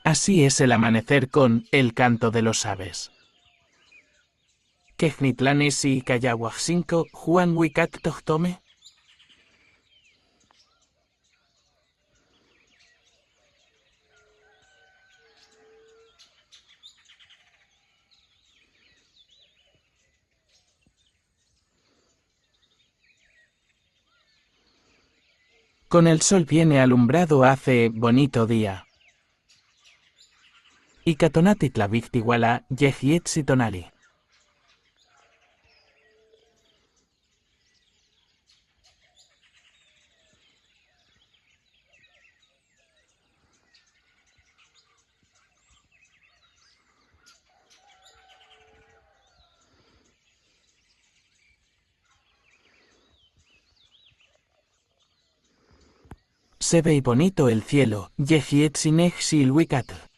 Así es el amanecer con el canto de los aves. Quehnitlanes y Cayahuajcinco, Juan Wicat Tochtome. Con el sol viene alumbrado hace bonito día. Y Catonatitla Victiguala, Yehietzitonali. Se ve bonito el cielo, Yehietzinech Silwicatl.